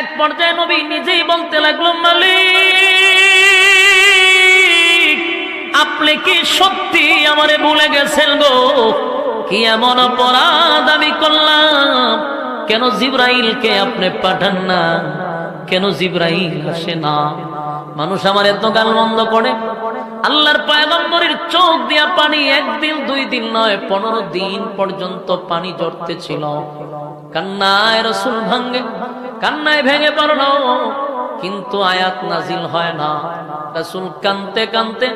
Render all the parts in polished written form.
এক পর্যায়ে নবী নিজেই বলতে লাগলো, মালিক আপনি কি সত্যি আমারে ভুলে গেছেন গো? কি এমন অপরাধ আমি করলাম? কেন জিবরাইলকে আপনি পাঠান না? কেন জিবরাইল আসে না? মানুষ আমার এত গালমন্দ করে, আল্লাহর পয়গম্বরের চোখ দিয়া পানি একদিন 2 দিন নয় 15 দিন পর্যন্ত পানি ঝরতে ছিল। কান্নায় রাসূল কান্নায় ভেঙে পড়ল, কিন্তু আয়াত নাজিল হয় না। রাসূল কাঁদতে কাঁদতে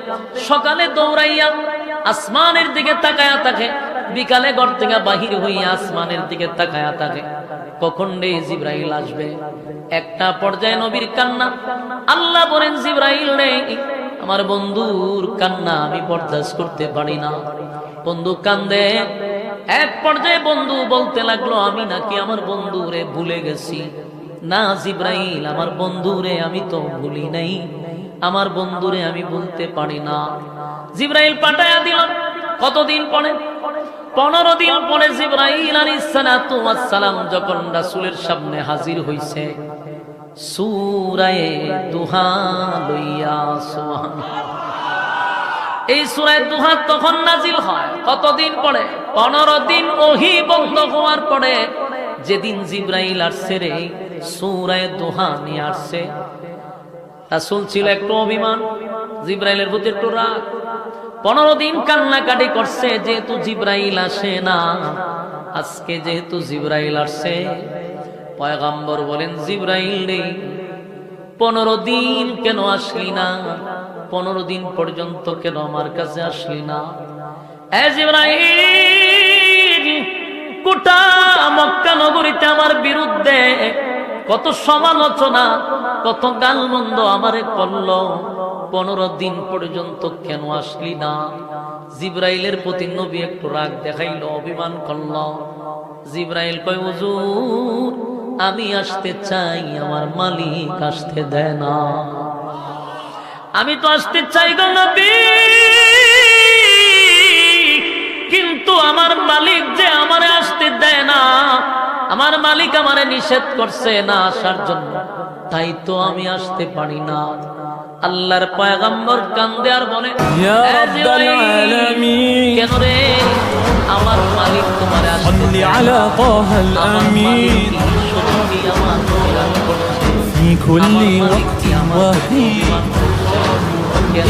সকালে দৌড়াইয়া আসমানের দিকে তাকায়া থাকে, বিকালে ঘর থেকে বাহির হইয়া আসমানের দিকে তাকায়া থাকে, কখন রে জিবরাইল আসবে। একটা পর্যায়ে নবীর কান্না, আল্লাহ বলেন জিবরাইল রে, আমার বন্ধুর কান্না আমি বরদাস্ত করতে পারি না। বন্ধু কান্দে। এক পর্যায়ে বন্ধু বলতে লাগলো, আমি নাকি আমার বন্ধুরে ভুলে গেছি। না জিবরাইল, আমার বন্ধুরে আমি তো ভুলি নাই, আমার বন্ধুরে আমি ভুলতে পারি না। জিবরাইল পাঠায়া দিল। কতদিন পরে? 15 দিন পরে জিবরাইল আলাইহিস সালাতু ওয়াস সালাম যখন রাসূলের সামনে হাজির হইছে, সূরা দুহা লইয়া, সুবহানাল্লাহ, এই সূরা দুহা তখন নাজিল হয়। কতদিন পরে? 15 দিন ওহী বন্ধ হওয়ার পরে যেদিন জিবরাইল আসছে রে, সূরা দুহা নিয়ে আসছে। রাসূল ছিল একটু অভিমান, জিবরাইলের প্রতি একটু রাগ। 15 দিন কান্নাকাটি করছে, যেহেতু জিবরাইল আসে না। আজকে যেহেতু জিবরাইল আসছে, পয়গম্বর বলেন, জিবরাইল রে 15 দিন কেন আসলি না? 15 দিন পর্যন্ত কেন আমার কাছে আসলি না? এ জিবরাইল, গোটা মক্কা নগরীতে আমার বিরুদ্ধে কত সমালোচনা, কত গালমন্দ আমারে করলো, 15 দিন পর্যন্ত কেন আসলি না? জিবরাইলের প্রতি নবী একটু রাগ দেখাইলো, অভিমান করলো। জিবরাইল কয়, হুজুর আমি আসতে চাই, আমার মালিক আসতে দেয় না। আমি তো আসতে চাই গো নবী, কিন্তু আমার মালিক যে আমারে আসতে দেয় না, আমার মালিক আমারে নিষেধ করছে না আসার জন্য, তাই তো আমি আসতে পারি না। আল্লাহর পয়গম্বর কান্দে আর বলে, ইয়া রাব্বাল আলামিন, কেন রে আমার মালিক তোমারে আসতে দেয় না? আলা তাহাল আমিন ফি কুল্লি ওয়াক্তিন ওয়াহিদ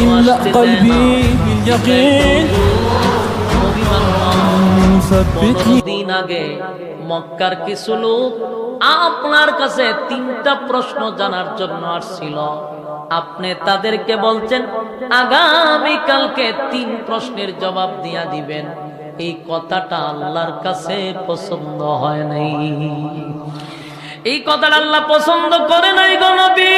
ইমলা কলবি বিল ইয়াকিন। দিন আগে মক্কার কিছু লোক আপনার কাছে 3টা প্রশ্ন জানার জন্য আসছিল। আপনি তাদেরকে বলছেন আগামী কালকে 3 প্রশ্নের জবাব দিয়া দিবেন। এই কথাটা আল্লাহর কাছে পছন্দ হয় নাই। এই কথাটা আল্লাহ পছন্দ করে নাই গো নবী।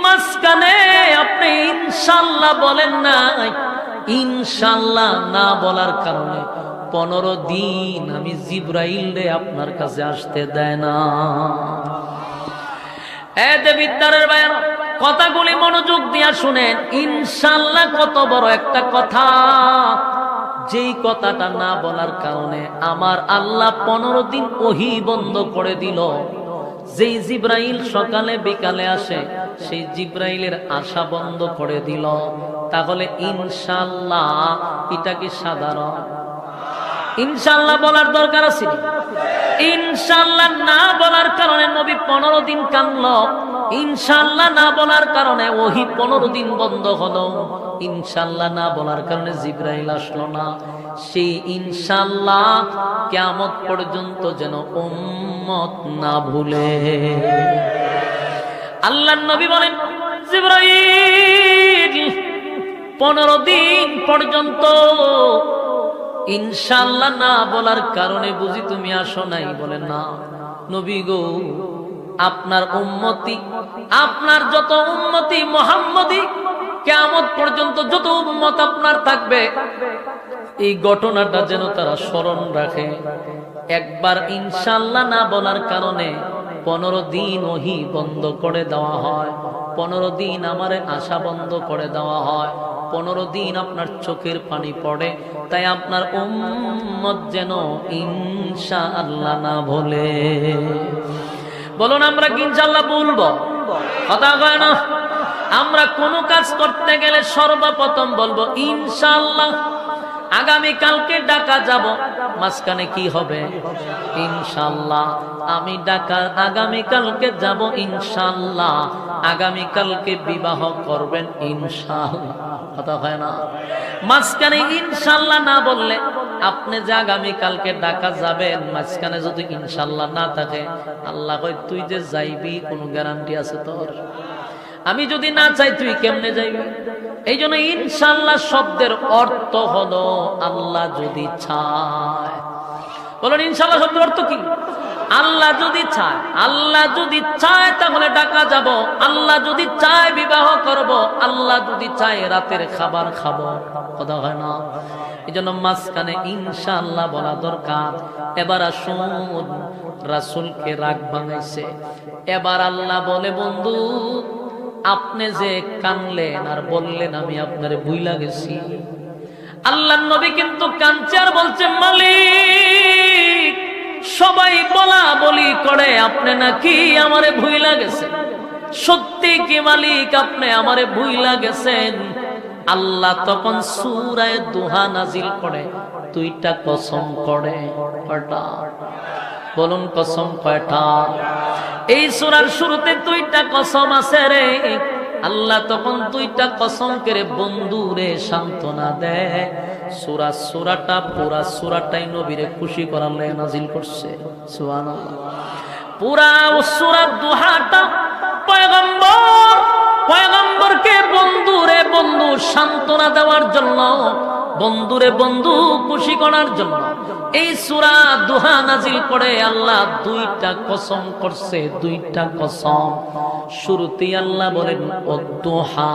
মাঝখানে আপনি ইনশাআল্লাহ বলেন নাই। ইনশাআল্লাহ না বলার কারণে 15 দিন আমি জিবরাইল রে আপনার কাছে আসতে দেয় না। বিদ্যারের ভাইয়ের কথাগুলি মনোযোগ দিয়া শুনেন। ইনশাআল্লাহ কত বড় একটা কথা, যেই কথাটা না বলার কারণে আমার আল্লাহ 15 দিন ওহী বন্ধ করে দিল। যেই জিবরাইল সকালে বিকালে আসে, সেই জিবরাইলের আশা বন্ধ করে দিল। তাহলে ইনশাআল্লাহ এটা কি সাধারণ? ইনশাআল্লাহ বলার দরকার আছে। ইনশাআল্লাহ না বলার কারণে নবী 15 দিন কাঁদল। ইনশাআল্লাহ না বলার কারণে ওহী 15 দিন বন্ধ হলো। ইনশাআল্লাহ না বলার কারণে জিবরাইল আসলো না। সেই ইনশাআল্লাহ কিয়ামত পর্যন্ত যেন উম্মত না ভুলে। আল্লাহর নবী বলেন, জিবরাইল 15 দিন পর্যন্ত ইনশাআল্লাহ না বলার কারণে বুঝি তুমি আসো নাই? বলে না নবী গো, আপনার উম্মতি, আপনার যত উম্মতি মুহাম্মদী কিয়ামত পর্যন্ত যত উম্মত আপনার থাকবে, এই ঘটনাটা যেন তারা স্মরণ রাখে। একবার ইনশাআল্লাহ না বলার কারণে 15 দিন ওহী বন্ধ করে দেওয়া হয়। 15 দিন আমারে আশা বন্ধ করে দেওয়া হয়। 15 দিন আপনার চোখের পানি পড়ে। তাই আপনার উম্মত যেন ইনশাআল্লাহ না বলে। বলুন আমরা কি ইনশাআল্লাহ বলবো? কথা কয় না? আমরা কোনো কাজ করতে গেলে সর্বপ্রথম বলবো ইনশাআল্লাহ। আগামী কালকে ঢাকা যাব, মাঝখানে কি হবে? ইনশাআল্লাহ। আমি ঢাকা আগামী কালকে যাব ইনশাআল্লাহ। আগামী কালকে বিবাহ করবেন ইনশাআল্লাহ। কথা হয় না? মাঝখানে ইনশাআল্লাহ না বললে আপনি যে আগামী কালকে ঢাকা যাবেন, মাঝখানে যদি ইনশাআল্লাহ না থাকে, আল্লাহ কয় তুই যে যাইবি কোনো গ্যারান্টি আছে তোর? আমি যদি না চাই তুই কেমনে যাইবি? এই জন্য ইনশাআল্লাহ শব্দের অর্থ হলো আল্লাহ যদি চায়। বলুন ইনশাআল্লাহ শব্দের অর্থ কি? আল্লাহ যদি চায়। আল্লাহ যদি চায় তাহলে ঢাকা যাব, আল্লাহ যদি চায় বিবাহ করব, আল্লাহ যদি চায় রাতের খাবার খাবো। কথা হয় না? এই জন্য মাঝখানে ইনশাআল্লাহ বলা দরকার। এবার আসুন, রাসূলকে রাগ ভাঙাইছে। এবার আল্লাহ বলে বন্ধু আপনি যে কানলেন আর বললেন আমি আপনারে ভুইলা গেছি, আল্লাহর নবী কিন্তু কাঁদছে আর বলছে মালিক সবাই বলা বলি করে আপনি নাকি আমারে ভুইলা গেছেন। সত্যি কি মালিক আপনি আমারে ভুইলা গেছেন? আল্লাহ তখন সূরা দুহা নাজিল করে, দুইটা কসম করে। কয়টা? বলুন কসম কয়টা? এই সূরার শুরুতে দুইটা কসম আছে রে। আল্লাহ তখন দুইটা কসম করে বন্ধুরে সান্ত্বনা দেয়। সূরাটা পুরা সূরাটাই নবীরে খুশি করার লাগি নাজিল করছে। সুবহানাল্লাহ। পুরা সূরা দুহাটা পয়গম্বরকে বন্ধুরে বন্ধু সান্ত্বনা দেওয়ার জন্য, বন্ধুরে বন্ধু খুশি করার জন্য এই সূরা দুহা নাজিল করে আল্লাহ দুইটা কসম করছে। দুইটা কসম। শুরুতেই আল্লাহ বলেন ওয়াদ-দুহা,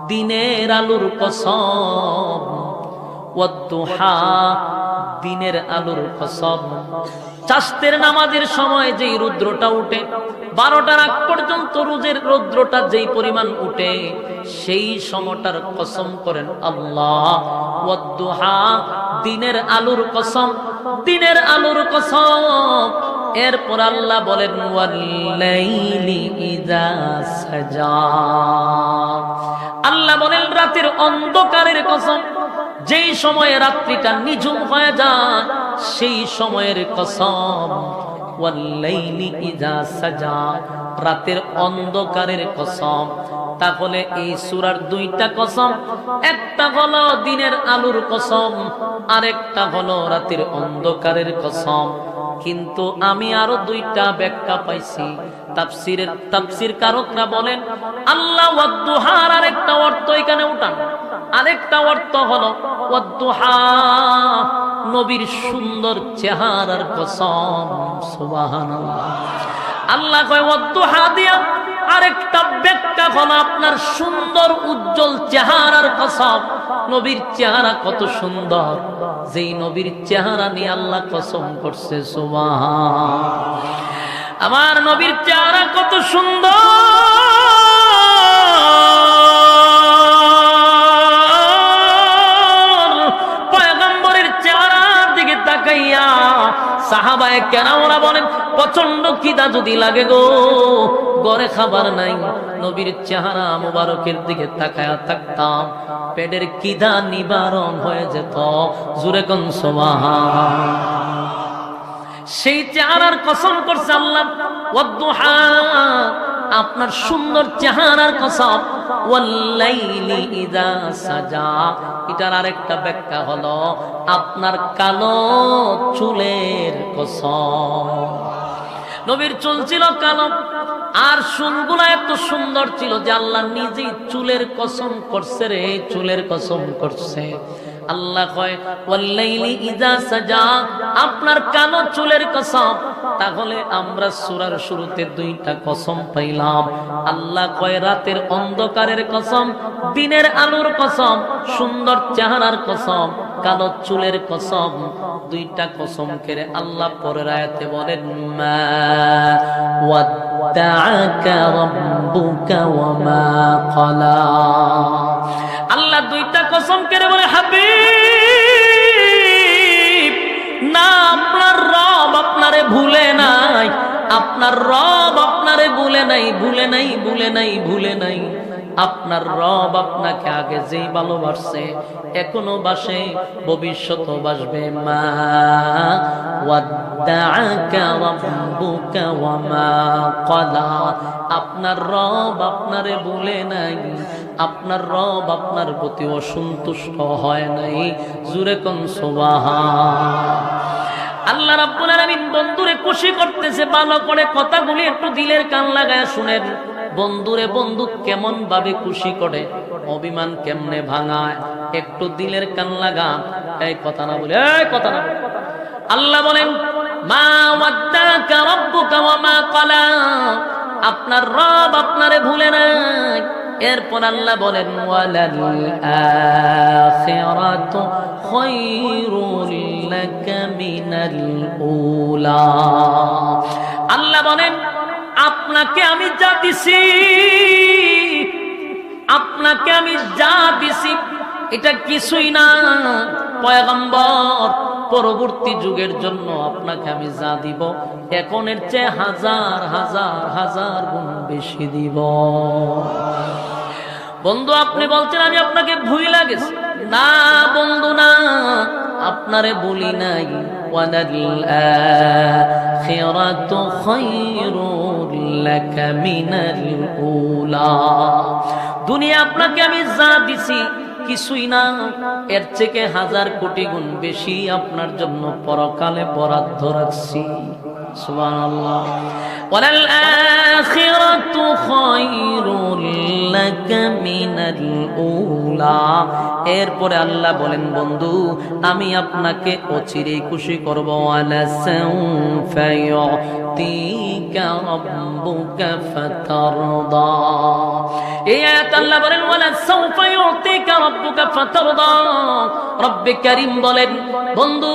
দিনের আলোর কসম। ওয়াদ-দুহা, দিনের আলোর কসম। চাষতের নামাজের সময় যেই রুদ্রটা উঠে, 12টার আগ পর্যন্ত রুদ্রটা যেই পরিমাণ উঠে, সেই সময়টার কসম করেন আল্লাহ। ওয়াদ-দুহা, দিনের আলোর কসম। দিনের আলোর কসম। এরপর আল্লাহ বলেন ওয়াল-লাইলি ইযা সাজা, আল্লাহ বলেন রাতের অন্ধকারের কসম। যেই সময়ে রাত্রিটা নিঝুম হয়ে যায় সেই সময়ের কসম। ওয়াল-লাইলি ইযা সাজা, রাতের অন্ধকারের কসম। তাহলে এই সূরার দুইটা কসম, একটা হলো দিনের আলোর কসম, আরেকটা হলো রাতের অন্ধকারের কসম। কিন্তু আমি আরো দুইটা ব্যাখ্যা পাইছি। তাফসীর কারকরা বলেন আল্লাহ ওয়াদ-দুহার আরেকটা অর্থ এখানে উঠান। আরেকটা অর্থ হলো ওয়াদ-দুহা, নবীর সুন্দর চেহারার কসম। সুবহানাল্লাহ। আল্লাহ কয় ওয়াদ-দুহা দিয়া আরেকটা ব্যাখ্যা হলো আপনার সুন্দর উজ্জ্বল চেহারার কসম। নবীর চেহারা কত সুন্দর, যেই নবীর চেহারা নিয়ে আল্লাহ কসম করছে। সুবহান। আমার নবীর চেহারা কত সুন্দর। পয়গম্বরের চেহারার দিকে তাকাইয়া সাহাবায়ে কেরামরা বলেন প্রচন্ড খিদা যদি লাগে গো, ঘরে খাবার নাই, নবীর চেহারা মুবারকের দিকে তাকায়া থাকতাম, পেটের খিদা নিবারণ হয়ে যেত। জোরে কোন সুবহান। সেই চেহারার কসম করছে আল্লাহ। ওয়াদ-দুহা, আপনার সুন্দর চেহারার কসম। ওয়াল-লাইলি ইযা সাজা, এটার আরেকটা ব্যাখ্যা হলো আপনার কালো চুলের কসম। নবীর চুল ছিল কালো, আর চুলগুলো এত সুন্দর ছিল যে আল্লাহ নিজেই চুলের কসম করছে রে, চুলের কসম করছে। আল্লাহ কয় ওয়াল-লাইলি ইযা সাজা, আপনার কালো চুলের কসম। তাহলে আমরা সূরার শুরুতে দুইটা কসম পাইলাম। আল্লাহ কয় রাতের অন্ধকারের কসম, দিনের আলোর কসম, সুন্দর চেহারার কসম, কালো চুলের কসম। দুইটা কসম করে আল্লাহ পরের আয়াতে বলেন মা ওয়াদ্দাআকা রাব্বুকা ওয়া মা ক্বালা। আল্লাহ দুইটা কসম করে বলে হাবিব না, আপনার রব আপনারে ভুলে নাই, আপনার রব আপনারে ভুলে নাই, ভুলে নাই, ভুলে নাই, ভুলে নাই। আপনার রব আপনাকে আগে যেই ভালোবাসছে, এখনো বাসে, ভবিষ্যতও বাসবে। মা ওয়াদ্দাআকা রাব্বুকা ওয়া মা ক্বালা। আপনার রব আপনারে ভুলে নাই, আপনার রব আপনার প্রতি অসন্তুষ্ট হয় নাই। জোরে কোন সুবহান। আল্লাহ রাব্বুল আলামিন বন্ধুরে খুশি করতেছে, ভালো করে কথাগুলি একটু দিলের কান লাগায় শুনেন। বন্ধুরে বন্ধু কেমন ভাবে খুশি করে, অভিমান কেমনে ভাঙায়, একটু দিলের কান লাগা। এই কথা না বলে, এই কথা না বলে। আল্লাহ বলেন মা ওয়াদ্দাকা রাব্বুকা ওয়া মা ক্বালা। আপনার রব আপনারে ভুলে নাই। এরপর আল্লাহ বলেন ওয়ালাল আখিরাতু খায়রুল লাকা মিনাল উলা। আল্লাহ বলেন আপনাকে আমি যা দিছি, আপনাকে আমি যা দিছি এটা কিছুই না পয়গম্বর। পরবর্তী যুগের জন্য আপনাকে আমি যা দিব, এখনের চেয়ে হাজার হাজার হাজার গুণ বেশি দিব। বন্ধু আপনি বলছেন আমি আপনাকে ভুইলা গেছি। না বন্ধু না, আপনারে বলি নাই। ওয়ালাল আখিরাতু খায়রুল লাকা মিনাল উলা। দুনিয়া আপনাকে আমি যা দিছি কিছুই না, এর থেকে হাজার কোটি গুণ বেশি আপনার জন্য পরকালে বরাদ্দ রাখছি। সুবহানাল্লাহ। ওয়ালাল আখিরাতু খায়রুল লাকা মিনাল উলা। এরপরে আল্লাহ বলেন বন্ধু আমি আপনাকে অচিরেই খুশি করব। ওয়ালা সাউফা ইউতিকা রাব্বুকা ফাতারদা। এই আয়াত আল্লাহ বলেন ওয়ালা সাউফা ইউতিকা রাব্বুকা ফাতারদা। রব্বে কারীম বলেন বন্ধু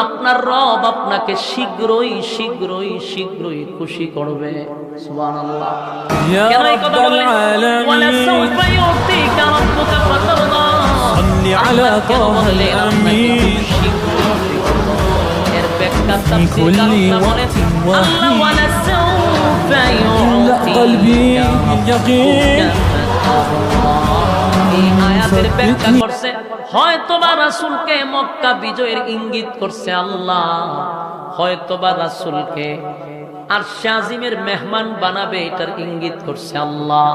আপনার রব আপনাকে শীঘ্রই শীঘ্রই শীঘ্রই খুশি করবে। সুবহানাল্লাহ। কেন এই কথা বললেন? ওয়ালা সাউফা ইউতিকা রাব্বুকা ফাতারদা। সাল্লি আলা তাআল আমিন। এর ব্যাখ্যা তাফসীর কারণটা বলেন আল্লাহ ওয়ালা সাউফা ইউতিকা রাব্বুকা ফাতারদা। এই আয়াতের ব্যাখ্যা করছে হয়তোবা রাসূলকে মক্কা বিজয়ের ইঙ্গিত করছে আল্লাহ, হয়তোবা রাসূলকে আরশে আজিমের মেহমান বানাবে এটার ইঙ্গিত করছে আল্লাহ,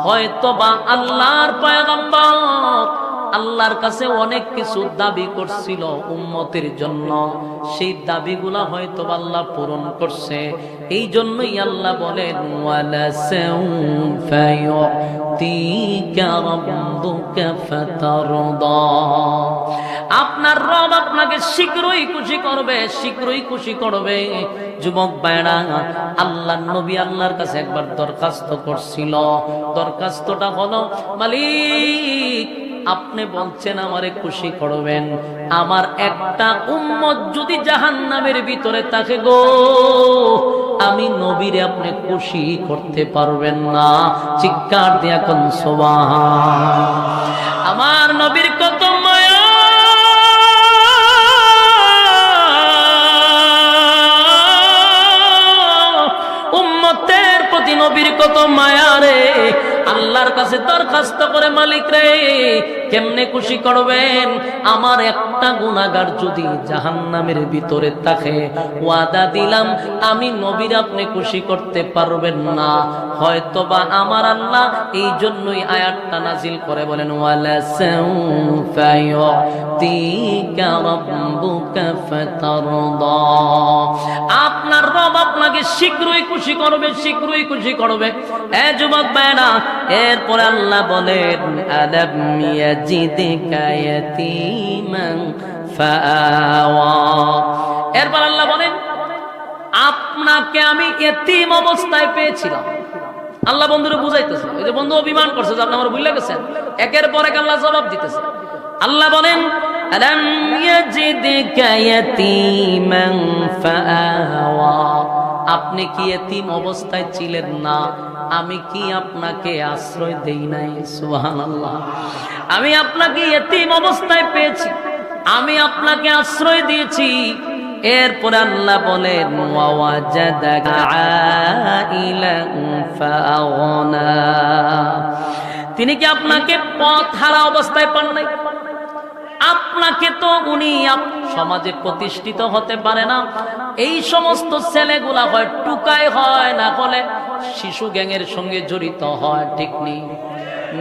হয়তোবা আল্লাহর পয়গম্বর আল্লাহর কাছে অনেক কিছু দাবি করছিল উম্মতের জন্য, সেই দাবিগুলা হয়তো আল্লাহ পূরণ করছে। এই জন্যই আল্লাহ বলেন ওয়ালা সাউফা ইউতিকা রাব্বুকা ফাতারদা। আপনার রব আপনাকে শীঘ্রই খুশি করবে, শীঘ্রই খুশি করবে। যুবক ভাইরা আল্লাহর নবী আল্লাহর কাছে একবার দরখাস্ত করছিল। দরখাস্তটা হলো মালিক আপনি বলছেন আমারে খুশি করবেন, আমার একটা উম্মত যদি জাহান্নামের ভিতরে থাকে গো, আমি নবীরে আপনি খুশি করতে পারবেন না। চিৎকার দিয়া কোন সুবহান। আমার নবীর কত মায়া, উম্মতের প্রতি নবীর কত মায়া রে। আল্লাহর কাছে দরখাস্ত করে মালিক রে কেমনে খুশি করবেন, আমার একটা গুনাহগার যদি জাহান্নামের ভিতরে থাকে ওয়াদা দিলাম আমি নবীর আপনি খুশি করতে পারবেন না। হয়তোবা আমার আল্লাহ এই জন্যই আয়াতটা নাজিল করে বলেন ওয়ালা সাউফা ইউতিকা রাব্বুকা ফাতারদা। আপনার রব আপনাকে শীঘ্রই খুশি করবে, শীঘ্রই খুশি করবে। এ যুবক ভাইরা এরপর আল্লাহ বলেন আলাম ইয়াজিদকা ইয়াতীমান ফাআওয়া। এরপর আল্লাহ বলেন আপনাকে আমি ইতিম অবস্থায় পেয়েছিলাম। আল্লাহ বন্ধুরে বুঝাইতেছে, এই যে বন্ধু অভিমান করছে যে আপনি আমার ভুলে গেছেন, একের পর এক আল্লাহ জবাব দিতেছে। আল্লাহ বলেন আলাম ইয়াজিদকা ইয়াতীমান ফাআওয়া। আপনি কি ইতিম অবস্থায় ছিলেন না? আমি কি আপনাকে আশ্রয় দেই নাই? সুবহানাল্লাহ। আমি আপনাকে ইতিম অবস্থায় পেয়েছি, আমি আপনাকে আশ্রয় দিয়েছি। এরপরে আল্লাহ বলেন ওয়াজাদাকা আইলান ফাআগনা, তিনি কি আপনাকে পথ হারা অবস্থায় পান নাই? আপনাকে তো উনি সমাজে প্রতিষ্ঠিত হতে পারে না। এই সমস্ত ছেলেগুলা হয় টুকায়, হয় না হলে শিশু গ্যাংয়ের সঙ্গে জড়িত হয়, ঠিক নেই,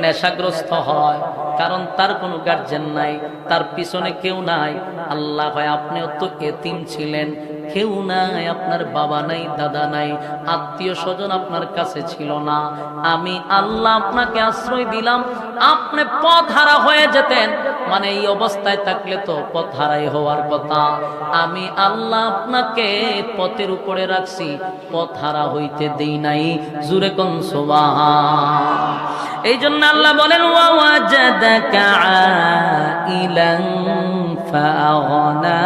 নেশাগ্রস্ত হয়, কারণ তার কোনো গার্জেন নাই, তার পিছনে কেউ নাই। আল্লাহ হয় আপনিও তো এতিম ছিলেন, কেউ নাই, আপনার বাবা নাই, দাদা নাই, আত্মীয় স্বজন আপনার কাছে ছিল না। আমি আল্লাহ আপনাকে আশ্রয় দিলাম, আপনি পথ হারা হয়ে যেতেন, মানে এই অবস্থায় থাকলে তো পথ হারাই হওয়ার কথা। আমি আল্লাহ আপনাকে পথের উপরে রাখছি, পথ হারা হইতে দেই নাই। জুরে কোন সুবহান। এই জন্য আল্লাহ বলেন ওয়াজাদাকা আইলান ফাআগনা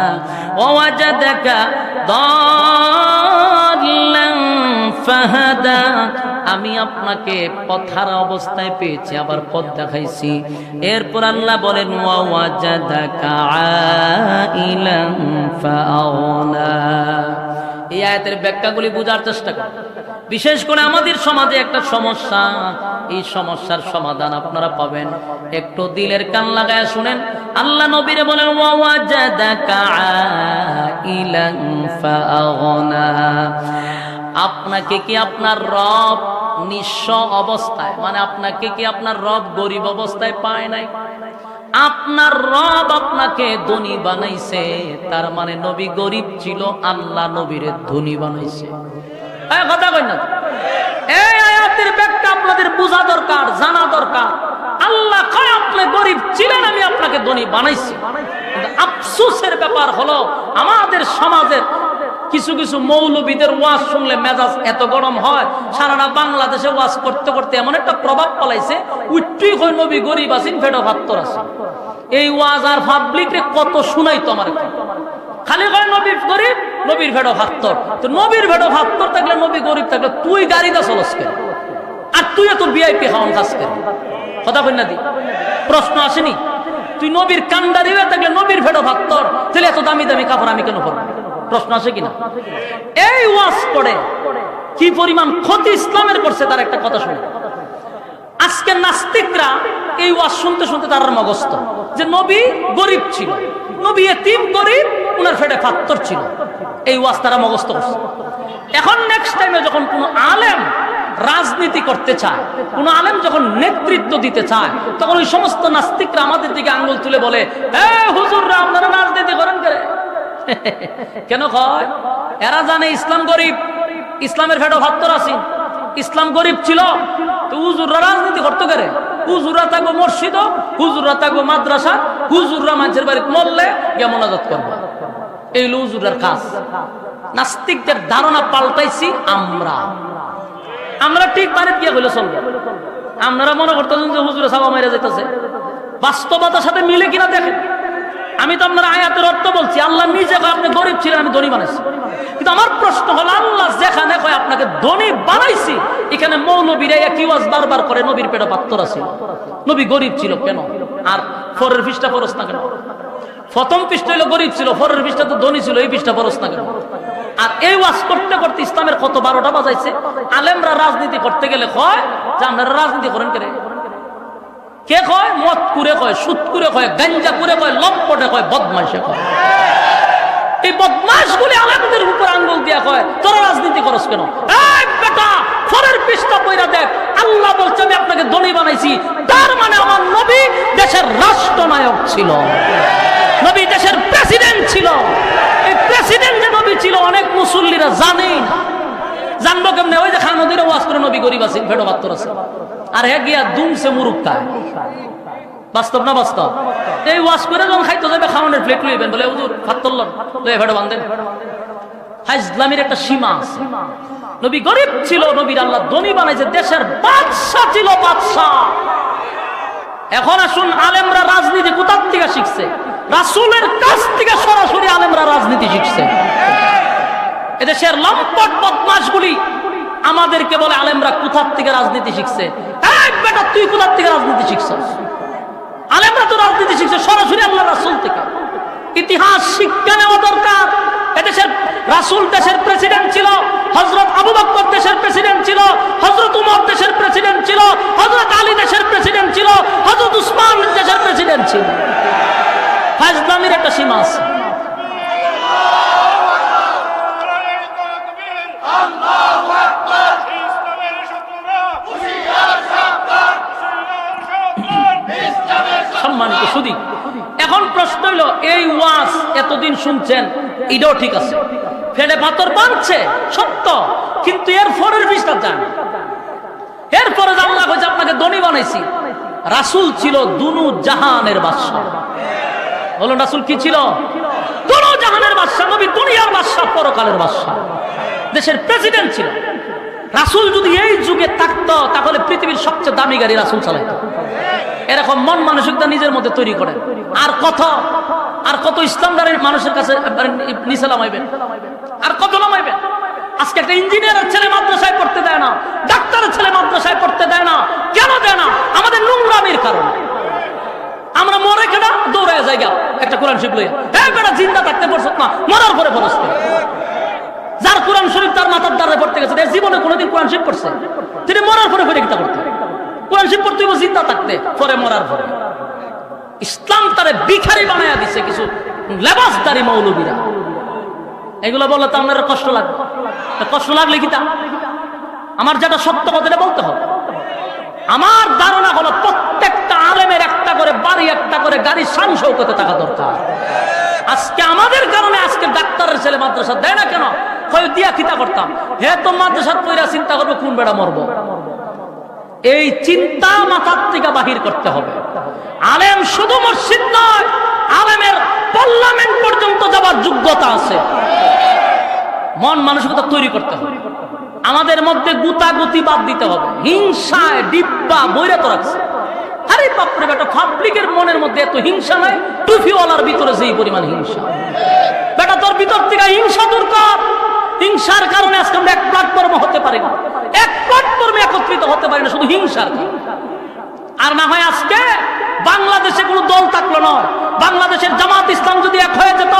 ওয়াজাদাকা দাল্লান ফাহাদা, আমি আপনাকে পথ হারা অবস্থায় পেয়েছি, আবার পথ দেখাইছি। এরপর আল্লাহ বলেন ওয়াজাদাকা আইলান ফাআগনা। এই আয়াতের ব্যাখ্যাগুলি বোঝার চেষ্টা করুন। বিশেষ করে আমাদের সমাজে একটা সমস্যা, এই সমস্যার সমাধান আপনারা পাবেন, একটু দিলের কান লাগায় শুনেন। আল্লাহ নবীরে বলেন ওয়াজাদাকা আইলান ফাআগনা, আপনাকে কি আপনার রব নিঃস্ব অবস্থায়, মানে আপনাকে কি আপনার রব গরিব অবস্থায় পায় নাই? আপনার রব আপনাকে ধনী বানাইছে, তার মানে নবী গরিব ছিল, আল্লাহ নবীরে ধনী বানাইছে। কথা কই না? এই আয়াতের ব্যাখ্যা আপনাদের বোঝা দরকার, জানা দরকার। আল্লাহ কয় আপনি গরিব ছিলেন, আমি আপনাকে ধনী বানাইছি। আফসোসের ব্যাপার হলো আমাদের সমাজের কিছু কিছু মৌলবীদের ওয়াজ শুনলে মেজাজ এত গরম হয়, সারাটা বাংলাদেশে ওয়াজ করতে করতে এমন একটা প্রভাব পালাইছে, উঠতেই হয় নবী গরিব আছেন, ভেড়ো ভাত্তর আছে। এই ওয়াজ আর পাবলিকে কত শুনাইতো আমার, খালি কয় নবী গরিব, নবীর ভেড়ো ভাত্তর। তো নবীর ভেড়ো ভাত্তর থাকলে, নবী গরিব থাকলে তুই গাড়িটা চলস কেন, আর তুই এত ভিআইপি খাওয়ান খাস কেন? কথা কই না দি? প্রশ্ন আসেনি? তুই নবীর কান্ডারি হয়ে থাকলে, নবীর ভেড়ো ভাত্তর, তাহলে এত দামি দামি কাপড় আমি কেন পরবো? প্রশ্ন আসে কিনা? এই ওয়াজ করে কি পরিমাণ ক্ষতি ইসলামের করছে তার একটা কথা শুনে। আজকে নাস্তিকরা এই ওয়াজ শুনতে শুনতে তার মগস্ত যে নবী গরিব ছিল, নবী এতিম গরিব, উনার ফেটে পাত্তর ছিল, এই ওয়াজ তারা মগস্ত করছে। এখন নেক্সট টাইমে যখন কোনো আলেম রাজনীতি করতে চায়, কোন আলেম যখন নেতৃত্ব দিতে চায়, তখন ওই সমস্ত নাস্তিকরা আমাদের দিকে আঙ্গুল তুলে বলে, এ হুজুররা আপনারা রাজনীতি করেন কেন? কেন কয়? এরা জানে ইসলাম গরিব, ইসলামের ফেটো ভাত্তর আছে, ইসলাম গরিব ছিল, তো হুজুররা রাজনীতি করতে পারে। হুজুররা থাকবো মসজিদ, হুজুররা থাকবো মাদ্রাসা, হুজুররা মানুষের বাড়িতে মরলে গিয়ে মোনাজাত করবো, এই হলো হুজুরের কাজ। নাস্তিকদের ধারণা পাল্টাইছি আমরা, আমরা ঠিক বাড়িতে গিয়ে হইলে চলবো। আপনারা মনে করতেছেন যে হুজুরে সাবা মেরে যেতেছে, বাস্তবতার সাথে মিলে কিনা দেখেন। আমি তো আপনার আয়াতের অর্থ বলছি, আল্লাহ নিজে আপনি গরিব ছিলেন, আমি ধনী বানাইছি। কিন্তু আমার প্রশ্ন হলো, আল্লাহ যেখানে কয় আপনাকে ধনী বানাইছি, এখানে মৌলবীরা কি ওয়াজ বারবার করে নবীর পেটে পাত্তর আছে, নবী গরিব ছিল কেন? আর পরের পৃষ্ঠা পরশ না কেন? প্রথম পৃষ্ঠা হলো গরিব ছিল, পরের পৃষ্ঠা তো ধনী ছিল, এই পৃষ্ঠা পরশ না কেন? আর এই ওয়াজ করতে করতে ইসলামের কত 12টা বাজাইছে। আলেমরা রাজনীতি করতে গেলে কয় যে আপনারা রাজনীতি করেন কেন? কে কয়? মদ কুরে কয়, সুদ কুরে কয়, গাঞ্জা কুরে কয়, লম্পটে কয়, বদমাইশে কয়। এই বদমাইশগুলি আলেমদের উপর আঙ্গুল দিয়া কয় তোরা রাজনীতি করস কেন? এই বেটা, পরের পৃষ্ঠা পয়রা দেখ, আল্লাহ বলছে আমি আপনাকে ধনী বানাইছি, তার মানে আমার নবী দেশের রাষ্ট্রনায়ক ছিল, নবী দেশের প্রেসিডেন্ট ছিল। এই প্রেসিডেন্ট যে নবী ছিল অনেক মুসল্লিরা জানেই না। জানবো কেমনে? ওই যে খানদিরা ওয়াজ করে নবী গরিব আছেন, ভেড়ো ভাত্তর আছে, আর হে গিয়া দুমসে মুরুক খায়। বাস্তব না বাস্তব? এই ওয়াজ করে যখন খাইতে যাবে, খাওয়ানোর প্লেট লইবেন, বলে হুজুর ভাত্তর লন, লয়ে ভেড়ো বান্ধেন। ইসলামের একটা সীমা আছে। নবী গরিব ছিল, নবীর আল্লাহ ধনী বানাইছে, দেশের বাদশা ছিল, বাদশা। এখন আসুন, আলেমরা রাজনীতি কোথা থেকে শিখছে? রাসূলের কাছ থেকে সরাসরি আলেমরা রাজনীতি শিখছে। এদেশের লম্পট বদমাশগুলি আমাদেরকে বলে আলেমরা কোথা থেকে রাজনীতি শিখছে। এই বেটা, তুই কোথা থেকে রাজনীতি শিখছিস? আলেমরা তো রাজনীতি শিখছে সরাসরি আল্লাহ রাসূল থেকে। ইতিহাস শিক্ষা নেওয়া দরকার। এদেশের রাসূল দেশের প্রেসিডেন্ট ছিল, হযরত আবু বকর দেশের প্রেসিডেন্ট ছিল, হযরত উমর দেশের প্রেসিডেন্ট ছিল, হযরত আলী দেশের প্রেসিডেন্ট ছিল, হযরত উসমান দেশের প্রেসিডেন্ট ছিল। ফাজলামির একটা সীমা আছে। সম্মানিত সুধী, এখন প্রশ্ন হইল, এই ওয়াজ এতদিন শুনছেন, এটাও ঠিক আছে, ফেলে পাথর বাঁধছে সত্য, কিন্তু এর পরের বিষটা জান, এরপরে আল্লাহ কইছে আপনাকে ধনী বানাইছি। রাসূল ছিল দুনু জাহানের বাদশা। বলুন রাসূল কি ছিল? দুনু জাহানের বাদশা, নবী দুনিয়ার বাদশা, পরকালের বাদশা, দেশের প্রেসিডেন্ট ছিল। রাসূল যদি এই যুগে থাকতো তাহলে পৃথিবীর সবচেয়ে দামি গাড়ি রাসূল চালাইতো। এরকম মন মানসিকতা নিজের মধ্যে তৈরি করেন। আর কত ইসলামদারের মানুষের কাছে নিচে নামাইবেন, আর কত নামাইবেন? আজকে একটা ইঞ্জিনিয়ারের ছেলে মাদ্রাসায় পড়তে দেয় না, ডাক্তারের ছেলে মাদ্রাসায় পড়তে দেয় না। কেন দেয় না? আমাদের নোংরামির কারণে। আমরা মরে কেনা দৌড়ায় জায়গা একটা কোরআন শরীফ লইয়া, হ্যাঁ বেটা জিন্দা থাকতে পড়ছ না, মরার পরে পড়ছ। যার কোরআন শরীফ তার মাথার দ্বারে পড়তে গেছে, জীবনে কোনোদিন কোরআন শরীফ পড়ছে? তিনি মরার পরে পরে কিতা করতে? কোরআন শরীফ পড়তে হইব জিন্দা থাকতে, পরে মরার পরে। ইসলাম তারে ভিখারি বানায়া দিছে কিছু লেবাসদারি মৌলবীরা। এগুলো বললে তো আপনার কষ্ট লাগবে। কষ্ট লাগলে কি তা? আমার যেটা সত্য কথা বলতে হবে। আমার ধারণা হলো প্রত্যেকটা আলেমের একটা করে বাড়ি, একটা করে গাড়ি, শান শৌকতে থাকা দরকার। আজকে আমাদের কারণে আজকে ডাক্তারের ছেলে মাদ্রাসা দেয় না কেন? কই দিয়া খিতা করতাম, হে তো মাদ্রাসার কইরা চিন্তা করবো কোন বেড়া মরবো। এই চিন্তা মাথার থেকে বাহির করতে হবে। আলেম শুধু মসজিদ নয়, আলেমের পার্লামেন্ট পর্যন্ত যাবার যোগ্যতা আছে। মন মানসিকতা তৈরি করতে হবে। আমাদের মধ্যে গুতাগুতি বাদ দিতে হবে। হিংসায় ডিব্বা বৈরাত রাখছে। আরে বাপরে বেটা, পাবলিকের মনের মধ্যে এত হিংসা নাই, টুফিওয়ালার ভিতরে যেই পরিমাণ হিংসা। বেটা তোর ভিতর থেকে হিংসা দূর কর। হিংসার কারণে আজকে আমরা এক প্ল্যাটফর্মে হতে পারি না, এক প্ল্যাটফর্মে একত্রিত হতে পারি না, শুধু হিংসার কারণে। আর না হয় আজকে বাংলাদেশে কোনো দল থাকলো নয়, বাংলাদেশের জামাত ইসলাম যদি এক হয়ে যেত,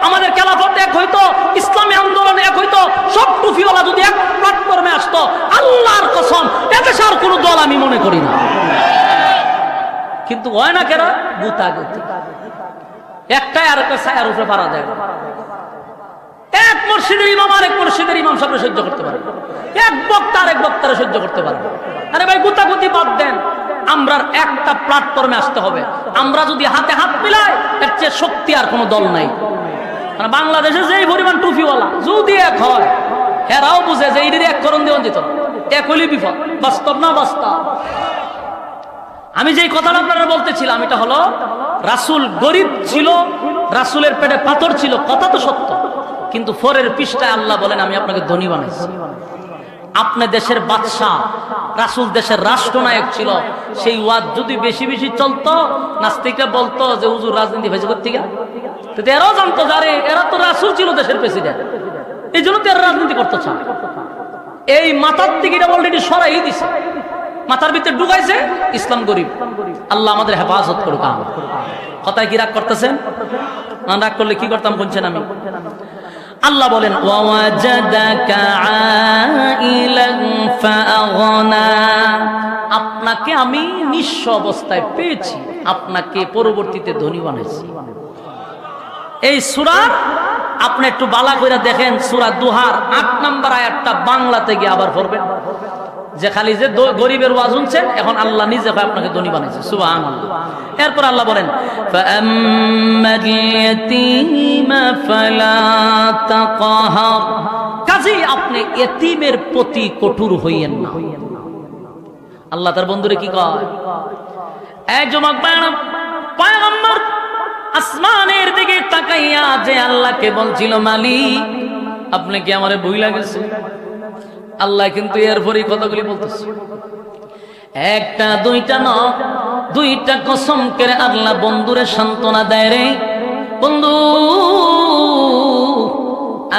আমাদের খেলাফত এক হইতো, ইসলামী আন্দোলন এক হইতো, সব টুফিওয়ালা যদি এক প্ল্যাটফর্মে আসতো, আল্লাহর কসম এদেশে আর কোনো দল আমি মনে করি না। কিন্তু হয় না কেন? গুতাগুতি। একটাই আর একটা ছায়ার উপরে পারা যায়। এক মসজিদের ইমাম আর এক মসজিদের ইমাম সামনে সহ্য করতে পারে, এক বক্তা আর এক বক্তারে সহ্য করতে পারবে। আরে ভাই গুতাগুতি বাদ দেন, আমরা একটা প্ল্যাটফর্মে আসতে হবে। আমরা যদি হাতে হাত মিলাই, এর চেয়ে শক্তি আর কোনো দল নাই। বাংলাদেশে যেই পরিমাণ টুফিওয়ালা যদি এক হয়, হেরাও বুঝে যে এইটার এক করণ দেওয়া যেত, এক হইলে বিপদ। বাস্তব না বাস্তব? আমি যেই কথাটা আপনারা বলতেছিলাম, এটা হলো রাসূল গরিব ছিল, রাসূলের পেটে পাথর ছিল, কথা তো সত্য। কিন্তু পরের পৃষ্ঠায় আল্লাহ বলেন আমি আপনাকে ধনী বানাইছি। আপনি দেশের বাদশাহ, রাসূল দেশের রাষ্ট্রনায়ক ছিল। সেই ওয়াজ যদি বেশি বেশি চলতো, নাস্তিকরা বলতো যে হুজুর রাজনীতি হয়েছে কোত্থেকে? এরাও জানতো যারে এরা তো রাসূল ছিল দেশের প্রেসিডেন্ট, এই জন্য তো এরা রাজনীতি করতে চায়। এই মাথার থেকে এটা অলরেডি সরাই দিছে, মাথার ভিতরে ঢুকাইছে ইসলাম গরিব। আল্লাহ আমাদের হেফাজত করুক। কথায় কি রাগ করতেছেন? রাগ করলে কি করতাম বলছেন আমি? আল্লাহ বলেন আপনাকে আমি নিঃস্ব অবস্থায় পেয়েছি, আপনাকে পরবর্তীতে ধনী বানাইছি। এই সূরা আপনি একটু বালা করে দেখেন, সূরা দুহার ৮ নম্বর আয়াতটা বাংলাতে গিয়ে আবার পড়বেন, যে খালি যে গরিবের ওয়াজ শুনছেন, এখন আল্লাহ নিজে আপনাকে ধনী বানাইছে। সুবহানাল্লাহ। এরপর আল্লাহ বলেন কাজী আপনি এতিমের প্রতি কঠোর হইয়েন না। আল্লাহ তার বন্ধুরে কি কয়? এক যুবক পয়গম্বর আসমানের দিকে তাকাইয়া যে আল্লাহকে বলছিল, মালিক আপনি কি আমারে ভুইলা গেছেন? আল্লাহ কিন্তু এরপরই কথাগুলি বলতেছে, একটা দুইটা ন, দুইটা কসম করে আল্লাহ বন্ধুরে সান্ত্বনা দেয়, রে বন্ধু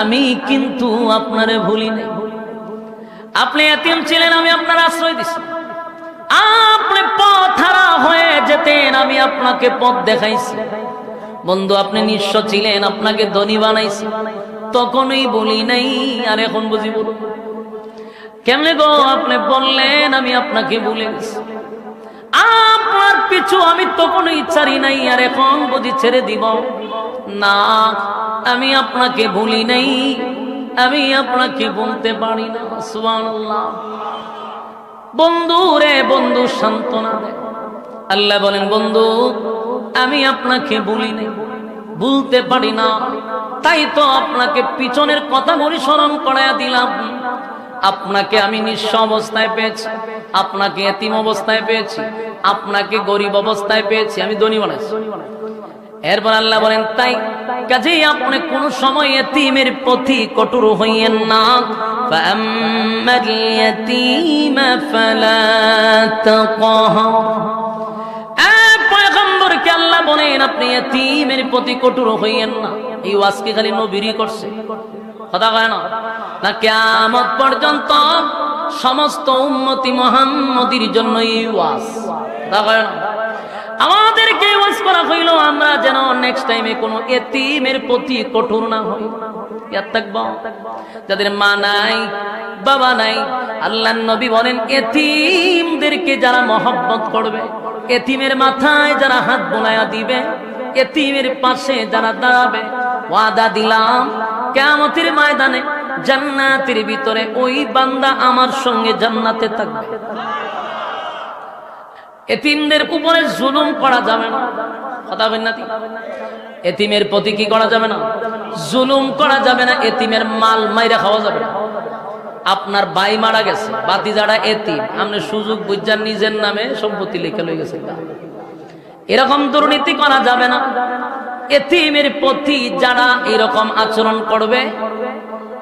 আমি কিন্তু আপনারে ভুলি নাই। আপনি এতিম ছিলেন, আমি আপনার আশ্রয় দিছি। আপনি পথ হারা হয়ে যেতেন, আমি আপনাকে পথ দেখাইছি। বন্ধু আপনি নিঃস্ব ছিলেন, আপনাকে ধনী বানাইছি। তখনই বলি নাই, আর এখন বুঝি বলুন কেমনে গো? আপনি বললেন আমি আপনাকে ভুলে গেছি, আপনার পিছু আমি তখনই ছাড়ি নাই, আর এখন বুঝি ছেড়ে দিব? না, আমি আপনাকে ভুলি নাই, আমি আপনাকে বলতে পারি না। সুবহানাল্লাহ। বন্ধু রে বন্ধু, সান্ত্বনা দেয়। আল্লাহ বলেন বন্ধু আমি আপনাকে ভুলি নাই, ভুলতে পারি না, তাই তো আপনাকে পিছনের কথাগুলি স্মরণ করাইয়া দিলাম। আপনাকে আমি নিঃস্ব অবস্থায় পেয়েছি, আপনাকে এতিম অবস্থায় পেয়েছি, আপনাকে গরিব অবস্থায় পেয়েছি, আমি ধনী বানাইছি। এরপর আল্লাহ বলেন তাই কাজেই আপনি কোন সময় এতিমের প্রতি কঠোর হইয়েন না। ফাআম্মাল ইয়াতীমা ফালা তাকহার। পয়গম্বরকে আল্লাহ বলেন আপনি এতিমের প্রতি কঠোর হইয়েন না। এই ওয়াজ কি খালি নবীরই করছে? কথা কয় না, না কিয়ামত পর্যন্ত সমস্ত উম্মতি মুহাম্মদীর জন্য এই ওয়াজ। কথা কয় না, আমাদেরকে ওয়াজ করা হইল আমরা যেন নেক্সট টাইমে কোনো এতিমের প্রতি কঠোর না হই। যাদের মা নাই বাবা নাই, আল্লাহর নবী বলেন এতিমদেরকে যারা মহব্বত করবে, এতিমের মাথায় যারা হাত বোলায়া দিবে, এতিমের পাশে যারা দাঁড়াবে, ওয়াদা দিলাম কিয়ামতের ময়দানে জান্নাতের ভিতরে ওই বান্দা আমার সঙ্গে জান্নাতে থাকবে। এতিমদের উপরে জুলুম করা যাবে না। কথা বলেন না, এতিমের প্রতি কি করা যাবে না? জুলুম করা যাবে না। এতিমের মাল মাইরা খাওয়া যাবে না। আপনার ভাই মারা গেছে, বাতিজারা এতিম, আপনি সুযোগ বুঝার নিজের নামে সম্পত্তি লিখে লই গেছেন, এরকম দুর্নীতি করা যাবে না। এতিমের প্রতি যারা এরকম আচরণ করবে,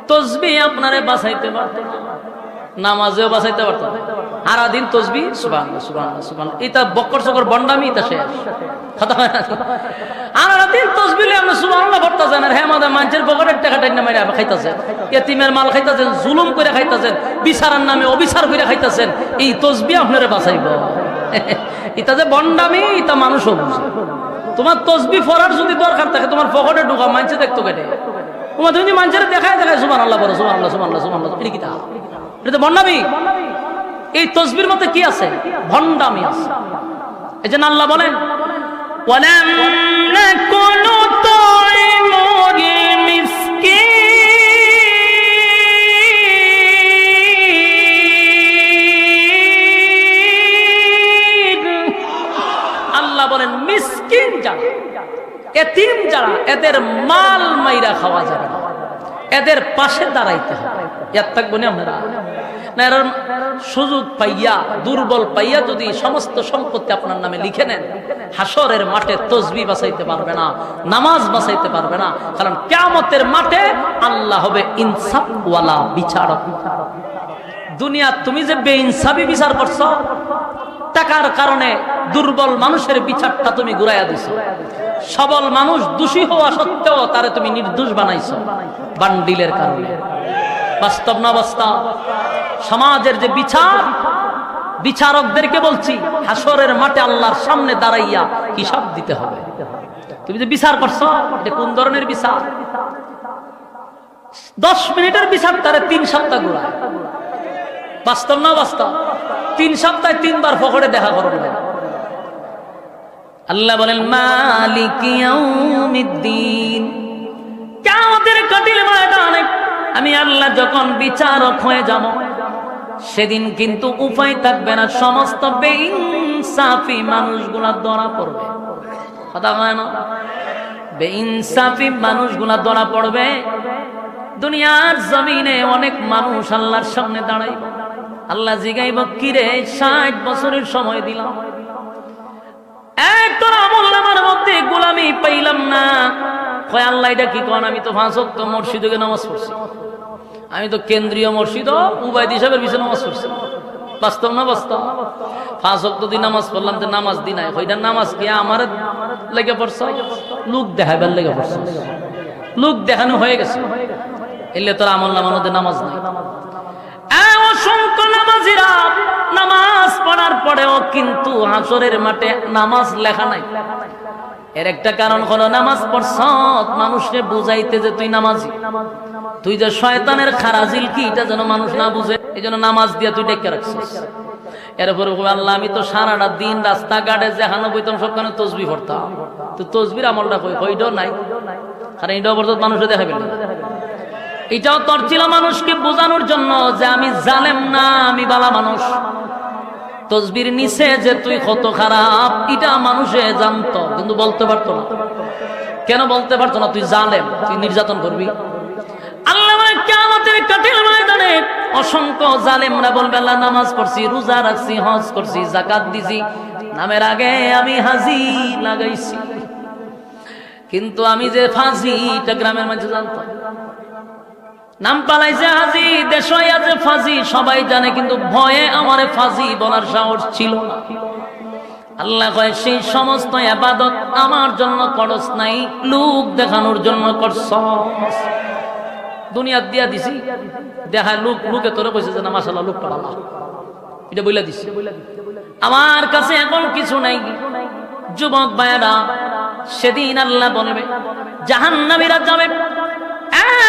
তসবিহ আপনারে বাঁচাইতে পারত না, নামাজেও বাঁচাইতে পারত না। সারাদিন তসবিহ সুবহানাল্লাহ সুবহানাল্লাহ সুবহানাল্লাহ, এটা বক্কর চক্কর বন্ডামি, এটা শেষ। কথা হয় না, সারাদিন তসবিহ আপনি সুবহানাল্লাহ পড়তেছেন, আর হ্যাঁ মাদা মানুষের পকেটের টাকা টাইনা মাইরা খাইতেছেন, এতিমের মাল খাইতেছেন, জুলুম করে খাইতেছেন, বিচারের নামে অবিচার করে খাইতেছেন। এই তসবিহ আপনারে বাঁচাইব? এটা যে বন্ডামি, এটা মানুষও বুঝে। তোমার তসবিহ পড়ার যদি দরকার থাকে, তোমার পকেটে ঢুকা মানুষে দেখতো কেটে, তোমার যদি মানুষের দেখায় দেখায় সুবহানাল্লাহ বলো, সুবহানাল্লাহ সুবহানাল্লাহ সুবহানাল্লাহ, এটা কি তা? এটা তো বন্ডামি। এই তসবির মধ্যে কি আছে? ভন্ডামি আছে। এই জন্য আল্লাহ বলেন ওয়ালাম নাকুনু তুইমুল মিসকিন। আল্লাহ বলেন মিসকিন যারা, এতিম যারা, এদের মাল মাইরা খাওয়া যাবে না, এদের পাশে দাঁড়াইতে হবে। ইয়াদ থাকবো না আপনারা? না, এর সুযোগ পাইয়া, দুর্বল পাইয়া যদি সমস্ত সম্পত্তি আপনার নামে লিখে নেন, হাসরের মাঠে তসবিহ বাঁচাইতে পারবে না, নামাজ বাঁচাইতে পারবে না। কারণ কিয়ামতের মাঠে আল্লাহ হবে ইনসাফওয়ালা বিচারক। দুনিয়া তুমি যে বেইনসাফি বিচার করছো, টাকার কারণে দুর্বল মানুষের বিচারটা তুমি ঘুরাইয়া দিছো, সবল মানুষ দোষী হওয়া সত্ত্বেও তারে তুমি নির্দোষ বানাইছো বান্ডিলের কারণে। বাস্তব না বাস্তব? সমাজের যে বিচার, বিচারকদেরকে বলছি হাসরের মাঠে আল্লাহর সামনে দাঁড়াইয়া হিসাব দিতে হবে। তুমি যে বিচার করছো, এটা কোন ধরনের বিচার? 10 মিনিটের বিচার তারে 3 সপ্তাহ ঘুরায়। বাস্তব না বাস্তব? 3 সপ্তাহে 3 বার পকেটে দেখা করবে। আল্লাহ বলেন মালিকি ইয়াউমিদ্দিন, কিয়ামতের কঠিন ময়দানে আমি আল্লাহ যখন বিচারক হয়ে যাব, সেদিন কিন্তু উপায় থাকবে না, সমস্ত বেইনসাফি মানুষগুলা ধরা পড়বে। কথা হয় না? বেইনসাফি মানুষগুলা ধরা পড়বে। দুনিয়ার জমিনে অনেক মানুষ আল্লাহর সামনে দাঁড়াইব, আল্লাহ জিগাইব কিরে 60 বছরের সময় দিলাম, একটা আমলের মধ্যে গোলামি পাইলাম না। কয় আল্লাহ এটা কি কোন? আমি তো 5 ওয়াক্ত মসজিদে নামাজ পড়ছি, আমি তো কেন্দ্রীয় মসজিদ উবাইদ সাহেবের পিছনে নামাজ পড়ছি। বাস্তব না বাস্তব? 5 ওয়াক্ত দিন নামাজ পড়লাম, তো নামাজ দিন নাই, ওইটা নামাজ কি আমার লেগে পড়ছ? লোক দেখাবার লেগে পড়ছ, লোক দেখানো হয়ে গেছে। এলে তোর আমল নামার মধ্যে নামাজ নাই। অসংখ্য নামাজিরা নামাজ পড়ার পরেও কিন্তু হাসরের মাঠে নামাজ লেখা নাই। এর একটা কারণ হলো নামাজ পড়ছস মানুষকে বুঝাইতে যে তুই নামাজি, তুই যে শয়তানের খারাজিল কি এটা যেন মানুষ না বুঝে, এই জন্য নামাজ দিয়ে তুই ডেকে রাখছিস। এরপরে আল্লাহ আমি তো সারাটা দিন রাস্তাঘাটে যেখানে বইতাম সবখানে তসবিহ পড়তাম, তো তসবির আমলটা কইটাও নাই, কারণ এটাও পর্যন্ত মানুষে দেখাবে না। এটাও তোর ছিল মানুষকে বোঝানোর জন্য যে আমি জালেম না, আমি বালা মানুষ। তসবির নিচে যে তুই কত খারাপ এটা মানুষে জানতো, কিন্তু বলতে পারতো না। কেন বলতে পারতো না? তুই জালেম, তুই নির্যাতন করবি। আল্লাহ কিয়ামতের কঠিন ময়দানে অসংখ্য জালেমরা বলবে আল্লাহ নামাজ পড়ছি, রোজা রাখছি, হজ করছি, যাকাত দিছি, নামের আগে আমি হাজি লাগাইছি, কিন্তু আমি যে ফাঁসি এটা গ্রামের মাঝে জানতাম। নাম পালাইছে হাজি, দেশে আছে ফাঁসি, সবাই জানে, কিন্তু ভয়ে আমারে ফাঁসি বলার সাহস ছিল না। আল্লাহ কয় সেই সমস্ত ইবাদত আমার জন্য করস নাই, লোক দেখানোর জন্য করছস। দুনিয়া দিয়া দিছি, দেখা লোকে তোরে কইছে যে না মাশাআল্লাহ লোকটা ভালো, এটা বইলা দিছি। আমার কাছে এখন কিছু নাই। যুবক ভাইরা, সেদিন আল্লাহ বলবে জাহান্নামীরা যাবে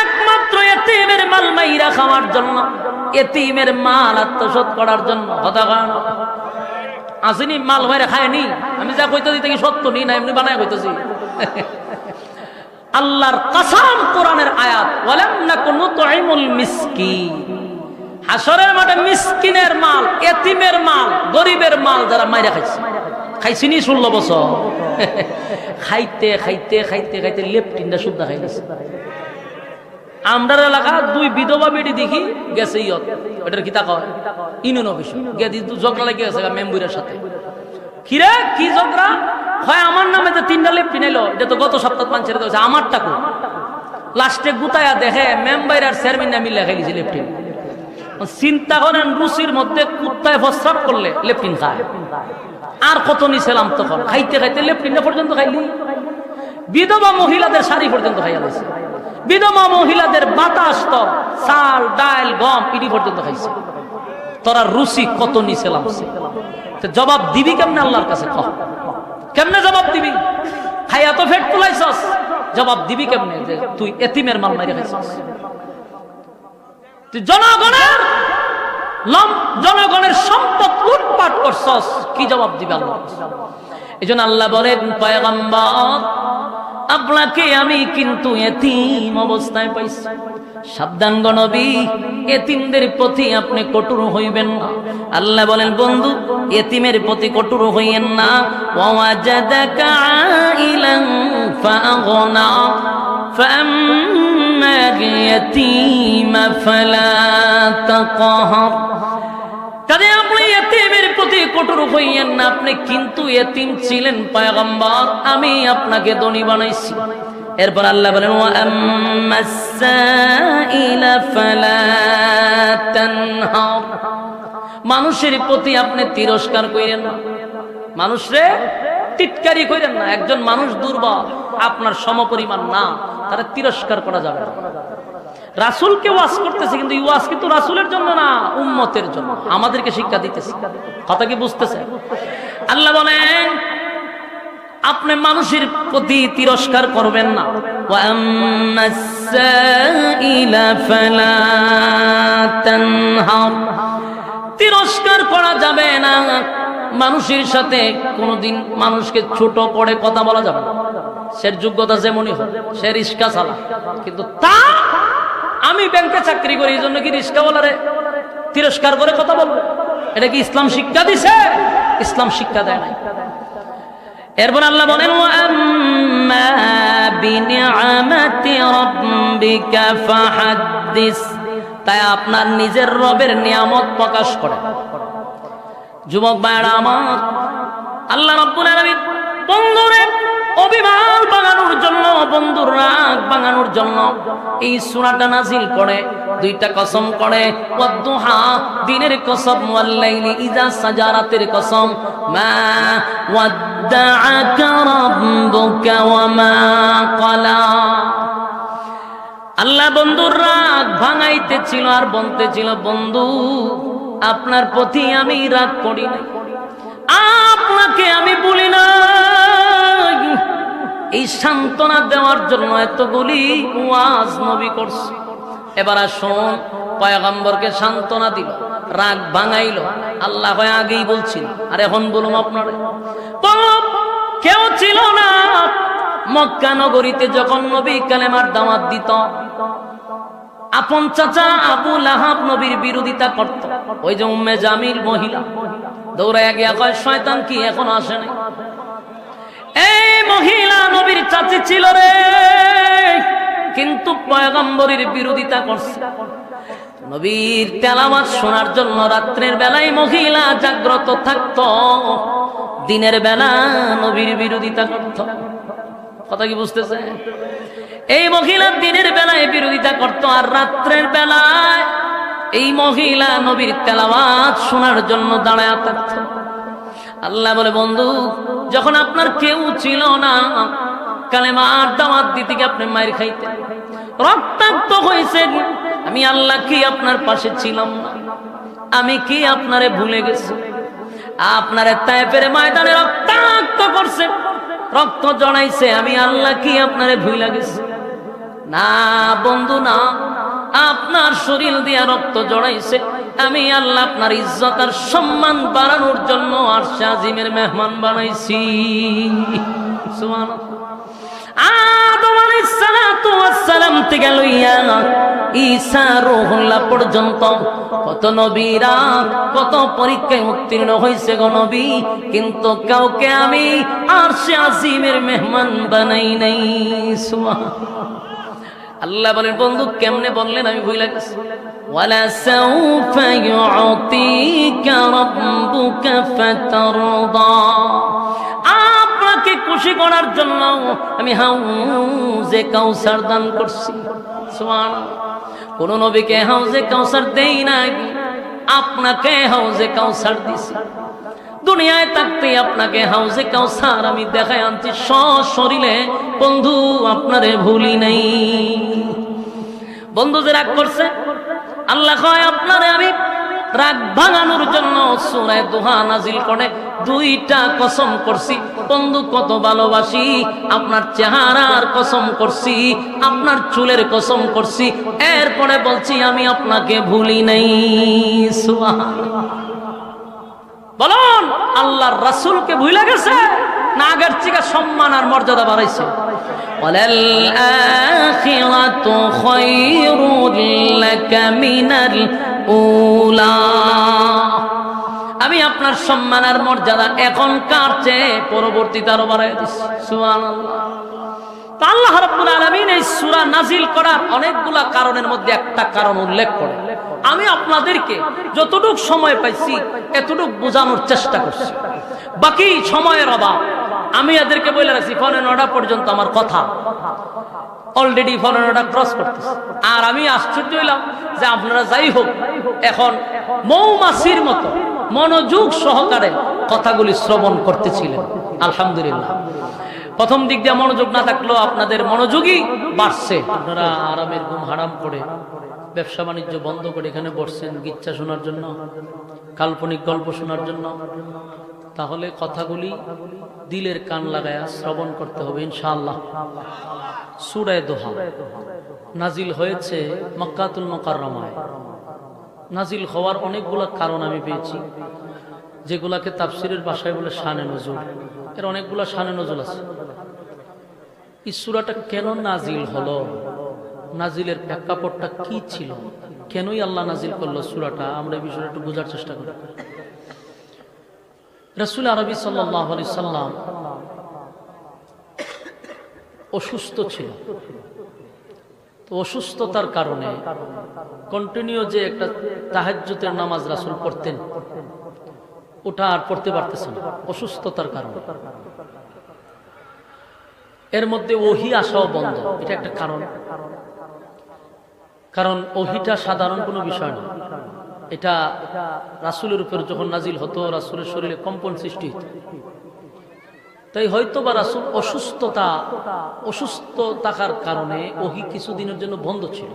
একমাত্র এতিমের মাল মাইরা খাওয়ার জন্য, এতিমের মাল আত্মসাৎ করার জন্য। হতাকার আসেনি, মাল মাইরা খায়নি, আমি যা কইতে দিতে কি সত্য নি না এমনি বানায় কইতেছি। আল্লাহর কসম, কোরআনের আয়াত, ওয়ালাম নাকুনু নুতঈমুল মিসকিন। হাসরের মাঠে মিসকিনের মাল, এতিমের মাল, গরিবের মাল যারা মাইরা খাইছে, খাইছিনি 16 বছর, খাইতে খাইতে খাইতে খাইতে লেপটিনটা শুদ্ধা খাই গেছে। আমরার এলাকা দুই বিধবা বেটি দেখি গেছে ইয়ত, এটার কিতা কয় ইউনিয়ন অফিস গে ঝগড়া লেগে গেছে মেম্বুরের সাথে। কিরে কি ঝগড়া হয়? আমার নামে যে 3টা লেপটিন এলো, এটা তো গত সপ্তাহ পান ছেড়ে দিয়েছে, আমারটা কো। লাস্টে গুতায়া দেখে মেম্বার আর চেয়ারম্যান না মিলে খাই দিয়েছে লেপটিন। চিন্তা করেন, রুচির মধ্যে কুত্তায় প্রস্রাব করলে লেপটিন খায়, আর কত নিছিলাম তখন, খাইতে খাইতে লেপটিনটা পর্যন্ত খাইলি। বিধবা মহিলাদের শাড়ি পর্যন্ত খাইয়া দিয়েছে, বিধবা মহিলাদের বাতাস তো চাল ডাল গম ইডি পর্যন্ত খাইছে। তোরা রুচি কত নিছিলাম, জবাব দিবি কেমনে আল্লাহর কাছে? কেমনে জবাব দিবি? খাইয়া তো ফেট তুলাইছস, জবাব দিবি কেমনে যে তুই এতিমের মাল মাইরে খাইছস? তুই জনগণের সম্পদ লুটপাট করছস, কি জবাব দিবি আল্লাহ? এজন্য আল্লাহ বলেন পয়গম্বর আপনাকে আমি কিন্তু এতিম অবস্থায় পাইছি, সাবধান গো নবী, এতিমদের প্রতি আপনি কঠোর হইবেন না। আল্লাহ বলেন বন্ধু এতিমের প্রতি কঠোর হইয়েন না। ওয়াজাদাকা আইলান ফাগনা ফাম্মা ইয়াতীমা ফালা তাকহার। কাজে আপনি এতিমের প্রতি কঠোর হইয়েন না, আপনি কিন্তু এতিম ছিলেন পয়গম্বর, আমি আপনাকে ধনী বানাইছি। এরপর আল্লাহ বলেন ওয়া আম্মাস সাইলা ফালা তানহার। মানুষের প্রতি আপনি তিরস্কার কইরেন না, মানুষরে টিটকারি কইরেন না। একজন মানুষ দুর্বল, আপনার সমপরিমাণ না, তারা তিরস্কার করা যাবে না। রাসূলকে ওয়াজ করতেছে, কিন্তু এই ওয়াজ কিন্তু রাসূলের জন্য না, উম্মতের জন্য, আমাদেরকে শিক্ষা দিতেছে। কথা কি বুঝতেছে? আল্লাহ বলেন আপনি মানুষের প্রতি তিরস্কার করবেন না। ওয়া আম্মাস সাইলা ফালা তানহার। তিরস্কার করা যাবে না, মানুষের সাথে কোনোদিন মানুষকে ছোট করে কথা বলা যাবে না। সে যোগ্যতা যেমনই হোক, সে রিস্কা চালা, কিন্তু তা আমি ব্যাংকে চাকরি করি এই জন্য কি রিস্কাওয়ালারে তিরস্কার করে কথা বলবো? এটা কি ইসলাম শিক্ষা দিছে? ইসলাম শিক্ষা দেয় নাই। এরপর আল্লাহ বলেন ওয়া আম্মা বিনিআমাতি রাব্বিকা ফাহাদ্দিস। তাই আপনার নিজের রবের নিয়ামত প্রকাশ করে। যুবক ভাইরা আমার, আল্লাহ রাব্বুল আলামিন বন্ধুরে অভিমান ভাঙানোর জন্য, বন্ধুর রাগ ভাঙানোর জন্য এই সূরাটা নাযিল করে। 2টা কসম করে, ওয়াদুহা দিনের কসম, ওয়াল লাইলি ইযা সাজা রাতের কসম। মা ওয়াদ্দাআকা রাব্বুকা ওয়া মা ক্বালা। আল্লাহ বন্ধুর রাগ ভাঙাইতেছিল আর বলতেছিল বন্ধু আপনার প্রতি আমি রাগ করি নাই, আপনাকে আমি বলি না, এই সান্ত্বনা দেওয়ার জন্য এতগুলি ওয়াজ নবী করছে। এবার আসুন, পয়গম্বরকে সান্ত্বনা দিল, রাগ ভাঙাইল। আল্লাহ হয় আগেই বলছিল, আর এখন বলুন আপনারা, কেউ ছিল না মক্কা নগরীতে যখন নবী কালেমার দাওয়াত দিত, আপন চাচা আবু লাহাব নবীর বিরোধিতা করত। ওই যে উম্মে জামিল মহিলা দৌড়ায় গিয়া কয়, শয়তান কি এখন আসে নাই? এই মহিলা নবীর চাচি ছিল রে, কিন্তু পয়গম্বরের বিরোধিতা করছে। নবীর তেলাওয়াত শোনার জন্য রাত্রের বেলায় মহিলা জাগ্রত থাকত, দিনের বেলা নবীর বিরোধিতা করত। কথা কি বুঝতেছে? এই মহিলা দিনের বেলায় বিরোধিতা করত, আর রাত্রের বেলায় এই মহিলা নবীর তেলাওয়াত শোনার জন্য দাঁড়ায় থাকত। আল্লাহ বলে, বন্ধু, যখন আপনার কেউ ছিল না, কালেমার দাওয়াত দিতে গিয়ে আপনি মায়ের খাইতে রক্তাক্ত হয়েছেন, আমি আল্লাহ কি আপনার পাশে ছিলাম না? আমি কি আপনারে ভুলে গেছি? আপনারে তায়েফের ময়দানে রক্তাক্ত করছে, রক্ত জড়াইছে, আমি আল্লাহ কি আপনারে ভুলে গেছি? না বন্ধু, না, আপনার শরীর দিয়া রক্ত জড়াইছে, আমি আল্লাহ আপনার ইজ্জত আর সম্মান বাড়ানোর জন্য আরশে আজিমের মেহমান বানাইছি। সুবহানাল্লাহ। আদম আলাইহিস সালাতু ওয়াস সালাম থেকে লইয়া ঈসা রূহুল্লাহ পর্যন্ত কত নবীরা কত পরীক্ষায় উত্তীর্ণ হয়েছে গো নবী, কিন্তু কাউকে আমি আরশে আজিমের মেহমান বানাই নাই। সুবহানাল্লাহ। আল্লাহ বলেন, বন্ধু কেমনে বললেন আমি ভুলে গেছি। ওয়ালা সাউফা ইউতিকা রাব্বুকা ফাতারদা, আপনাকে খুশি করার জন্য আমি হাউজে কাউসার দান করছি। সুবহানাল্লাহ। কোন নবীকে হাউজে কাউসার দেই নাই, আপনাকে হাউজে কাউসার দিছি। দুনিয়ায় থাকতে আপনাকে হাউজে কাউসার আমি দেখায় আনছি সশরীরে। বন্ধু, আপনারে ভুলি নাই। বন্ধু যে রাগ করছে, আল্লাহ কয় আপনারে আমি রাগ ভাঙানোর জন্য সূরা দুহা নাজিল করে দুইটা কসম করছি। বন্ধু, কত ভালোবাসি, আপনার চেহারার কসম করছি, আপনার চুলের কসম করছি, এরপরে বলছি আমি আপনাকে ভুলি নাই। সুবহানাল্লাহ। বলুন, আল্লাহর রাসূলকে ভুলে গেছে না আগের থেকে সম্মান আর মর্যাদা বাড়াইছে? ওয়ালাল আখিরাতু খায়রুল লাকা মিনাল উলা, আমি আপনার সম্মান আর মর্যাদা এখনকার চেয়ে পরবর্তীতে আরো বাড়াই দিচ্ছি। সুবহানাল্লাহ। আল্লাহ রাব্বুল আলামিন এই সূরা নাজিল করার অনেকগুলা কারণের মধ্যে একটা কারণ উল্লেখ করে, আমি আপনাদেরকে যতটুকু সময় পাইছি এতটুকু বোঝানোর চেষ্টা করছি। বাকি সময়ের অভাব, আমি এদেরকে বলে রাখছি 9:15 পর্যন্ত আমার কথা, অলরেডি 9:15 ক্রস করতেছে। আর আমি আশ্চর্য হইলাম যে আপনারা যাই হোক এখন মৌমাছির মতো মনোযোগ সহকারে কথাগুলি শ্রবণ করতেছিলেন। আলহামদুলিল্লাহ। প্রথম দিক দিয়ে মনোযোগ না থাকলেও আপনাদের মনোযোগই বাড়ছে। আপনারা আরামের ঘুম হারাম করে ব্যবসা বাণিজ্য বন্ধ করে এখানে বসছেন গিচ্ছা শোনার জন্য, কাল্পনিক গল্প শোনার জন্য। তাহলে কথাগুলি দিলের কান লাগায়া শ্রবণ করতে হবে ইনশাআল্লাহ। সূরা দোহা নাজিল হয়েছে মক্কাতুল মুকাররমায়। নাজিল হওয়ার অনেকগুলো কারণ আমি পেয়েছি, যেগুলাকে তাফসীরের ভাষায় বলে শানে নজুল। এর অনেকগুলো শানে নজুল আছে। এই সূরাটা কেন নাজিল হলো, নাজিলের প্রেক্ষাপটটা কি ছিল, কেনই আল্লাহ নাজিল করলো সূরাটা, আমরা এই বিষয়টা একটু বোঝার চেষ্টা করি। রাসূল আরবি সাল্লাল্লাহু আলাইহি সাল্লাম অসুস্থ ছিল। তো অসুস্থতার কারণে কন্টিনিউ যে একটা তাহাজ্জুদের নামাজ রাসূল পড়তেন, ওটা আর পড়তে পারতেছেন অসুস্থতার কারণে। এর মধ্যে ওহী আসাও বন্ধ, এটা একটা কারণ। কারণ ওহীটা সাধারণ কোনো বিষয় না, এটা রাসূলের উপর যখন নাজিল হতো রাসূলের শরীরে কম্পন সৃষ্টি হতো। তাই হয়তো বা রাসূল অসুস্থ থাকার কারণে ওহী কিছুদিনের জন্য বন্ধ ছিল।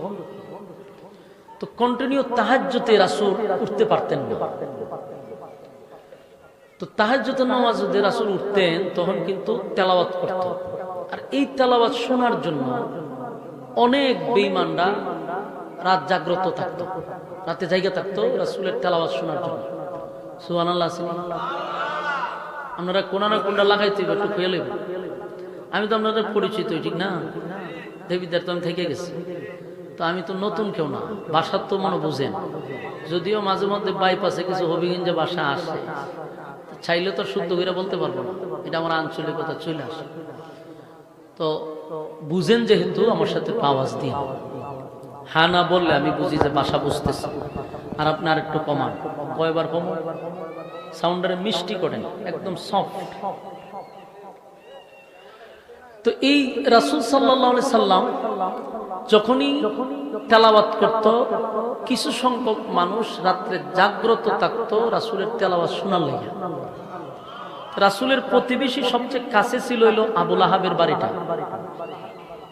তো কন্টিনিউ তাহাজ্জুদে রাসূল উঠতে পারতেন না। তো তাহাজ্জুদের নামাজে রাসূল উঠতেন তখন কিন্তু তেলাওয়াত করতেন। আর এই তেলাওয়াত শোনার জন্য অনেক বেঈমানরা রাত জাগ্রত থাকতো, রাতে জায়গা থাকতো রাসূলের তেলাওয়াত শোনার জন্য। সুবহানাল্লাহ। আপনারা কোনা না কোনটা লাগাইতে একটু খেয়ে লইবেন। আমি তো আপনাদের পরিচিত, ঠিক না? দেবীদের তো আমি থেকে গেছি, তো আমি তো নতুন কেউ না, বাসার তো মনে বুঝেন। যদিও মাঝে মধ্যে বাইপাসে কিছু হবিগঞ্জে বাসা আসে, চাইলে তো শুদ্ধ করে বলতে পারবো না, এটা আমার আঞ্চলিকতা চলে আসে। তো বুঝেন যেহেতু আমার সাথে আওয়াজ দিন, হ্যাঁ না বললে আমি বুঝি যে বাসা বুঝতেছি। আর আপনি আর একটু কমান, কয়বার কমান, সাউন্ডারে মিষ্টি করেন, একদম সফট। তো এই রাসূল সাল্লাল্লাহু আলাইহি সাল্লাম যখনই তেলাওয়াত করত, কিছু সংখ্যক মানুষ রাত্রে জাগ্রত থাকতো রাসূলের তেলাওয়াত শোনার লাগে। রাসূলের প্রতিবেশী সবচেয়ে কাছে ছিল হলো আবু লাহাবের বাড়িটা।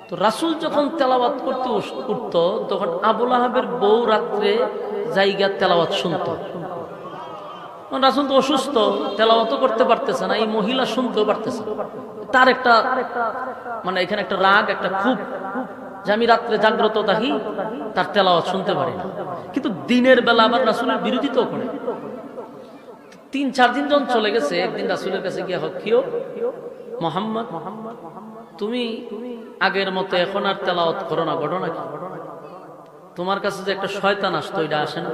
তো রাসূল যখন তেলাওয়াত করতে উঠত, তখন আবু লাহাবের বউ রাত্রে জায়গা তেলাওয়াত শুনতো। রাসূল তো অসুস্থ, তেলাওয়াতও করতে পারতেছে না, এই মহিলা শুনতেও পারতেছে না। তার একটা মানে এখানে একটা রাগ, একটা ক্ষোভ যে আমি রাত্রে জাগ্রত থাকি, তার তেলাওয়াত শুনতে পারি না। কিন্তু দিনের বেলা আবার রাসূলের বিরোধিতাও করে। 3-4 দিন যখন চলে গেছে, একদিন রাসূলের কাছে গিয়ে কিও মুহাম্মদ, তুমি আগের মতো এখন আর তেলাওয়াত করো না, ঘটনা কি? তোমার কাছে যে একটা শয়তান আসতো, এটা আসে না?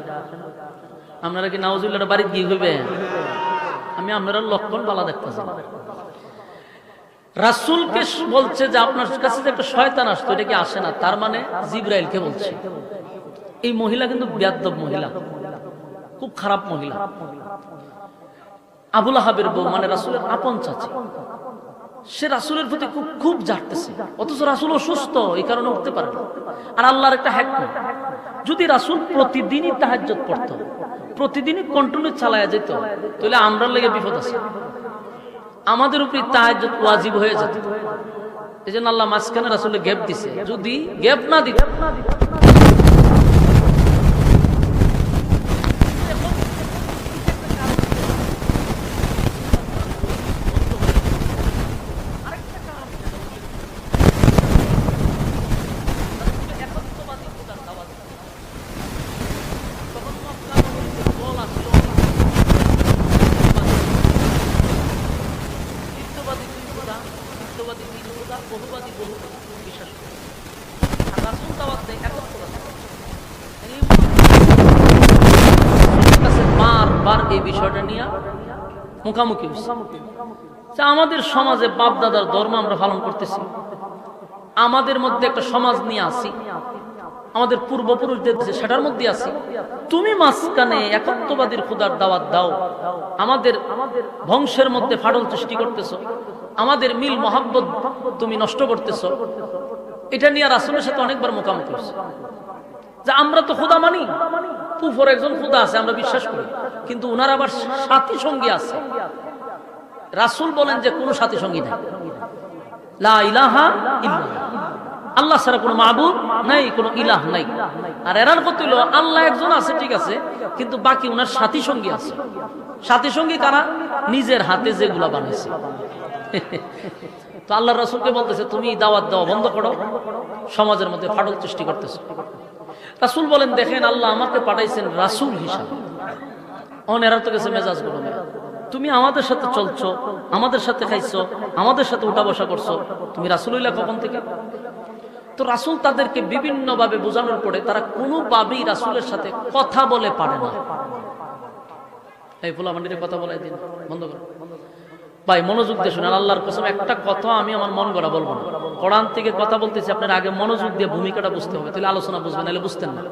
আপনারা কি নাউজুবিল্লাহ বাড়ি গিয়ে হইবে? আমি আপনারা লক্ষণ বালা দেখতেছি। রাসূলকে বলছে যে আপনার কাছে যে একটা শয়তান আসতো, এটা কি আসে না? তার মানে জিবরাইলকে বলছে। এই মহিলা কিন্তু বেয়াদব মহিলা, খুব খারাপ মহিলা। আবু লাহাবের বউ মানে রাসূলের আপন চাচী, সে রাসূলের প্রতি খুব জারতেছে, অথচ রাসূল অসুস্থ, এই কারণে উঠতে পারে না। আর আল্লাহর একটা হিকমত, যদি রাসূল প্রতিদিনই তাহাজ্জুদ পড়তো, প্রতিদিনই কন্টিনিউ চালায়া যেত, তাহলে আমরার লেগে বিপদ আছে, আমাদের উপরে তাহাজ্জুদ ওয়াজিব হয়ে যেত। এজন্য আল্লাহ মাঝখানে রাসূলের গ্যাপ দিছে। যদি গ্যাপ না দিত, এই বিষয়টা নিয়ে মুখামুখি হয়েছে। আমাদের সমাজে বাপ দাদার ধর্ম আমরা পালন করতেছি, আমাদের মধ্যে একটা সমাজ নিয়ে আসি, আমাদের পূর্বপুরুষদের সেটার মধ্যে আসি। তুমি মাঝখানে একত্ববাদীর খোদার দাওয়াত দাও, আমাদের বংশের মধ্যে ফাটল সৃষ্টি করতেছো, আমাদের মিল মহাব্বত তুমি নষ্ট করতেছো। এটা নিয়ে রাসূলের সাথে অনেকবার মুখামুখি হয়েছে যে আমরা তো খোদা মানি, উপর একজন খোদা আছে, আমরা বিশ্বাস করি, কিন্তু উনার আবার সাথী সঙ্গী আছে। রাসূল বলেন যে কোনো সাথী সঙ্গী নাই, লা ইলাহা ইল্লাল্লাহ, আল্লাহ ছাড়া কোনো মাবুদ নাই, কোনো ইলাহ নাই। আর এরার কথা হলো আল্লাহ একজন আছে, ঠিক আছে, কিন্তু বাকি উনার সাথী সঙ্গী আছে। সাথী সঙ্গী কারা? নিজের হাতে যেগুলা বানাইছে। তো আল্লাহ রাসূলকে বলতেছে তুমি দাওয়াত দেওয়া বন্ধ করো, সমাজের মধ্যে ফাটল সৃষ্টি করতেছো। রাসূল বলেন দেখেন আল্লাহ আমাকে পাঠাইছেন রাসূল হিসাবে, অনেরা তো গেছে মেজাজ গুলো, তুমি আমাদের সাথে চলছো, আমাদের সাথে খাইছো, আমাদের সাথে উঠা বসা করছো, তুমি রাসূল হইলা কখন থেকে? তো রাসূল তাদেরকে বিভিন্ন ভাবে বোঝানোর পরে তারা কোনোভাবেই রাসূলের সাথে কথা বলে পারে না। এই ফুলা মান্ডিরে কথা বলাই দিন, বন্ধ করো ভাই, মনোযোগ দিয়ে শুনেন। আল্লাহর কসম একটা কথা আমি আমার মন গড়া বলবো না, কোরআন থেকে কথা বলতেছি, আপনার আগে মনোযোগ দিয়ে ভূমিকাটা বুঝতে হবে, তাহলে আলোচনা বুঝবেন, নাহলে বুঝতেন না।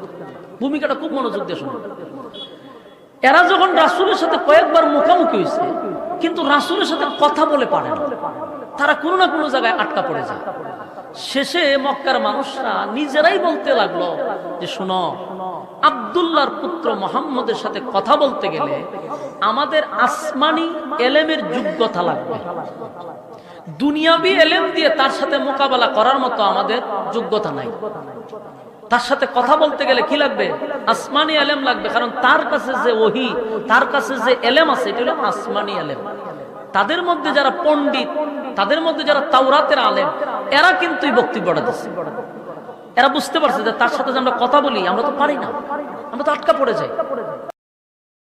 ভূমিকাটা খুব মনোযোগ দিয়ে শুনুন। এরা যখন রাসূলের সাথে কয়েকবার মুখোমুখি হয়েছে, কিন্তু রাসূলের সাথে কথা বলে পারে না, তারা কোনো না কোনো জায়গায় আটকা পড়ে যায়। শেষে মক্কার মানুষরা নিজেরাই বলতে লাগলো যে শুনো, আব্দুল্লাহর পুত্র মুহাম্মদের সাথে কথা বলতে গেলে আমাদের আসমানি এলেমের যোগ্যতা লাগবে, দুনিয়াবি এলেম দিয়ে তার সাথে মোকাবেলা করার মতো আমাদের যোগ্যতা নাই। তার সাথে কথা বলতে গেলে কি লাগবে? আসমানি এলেম লাগবে, কারণ তার কাছে যে ওহী, তার কাছে যে এলেম আছে, এটা হলো আসমানি এলেম। তাদের মধ্যে যারা পণ্ডিত, তাদের মধ্যে যারা তাওরাতের আলেম, এরা কিন্তু এই বক্তব্যটা দিচ্ছে। এরা বুঝতে পারছে যে তার সাথে যে আমরা কথা বলি আমরা তো পারি না, আমরা তো আটকা পড়ে যাই।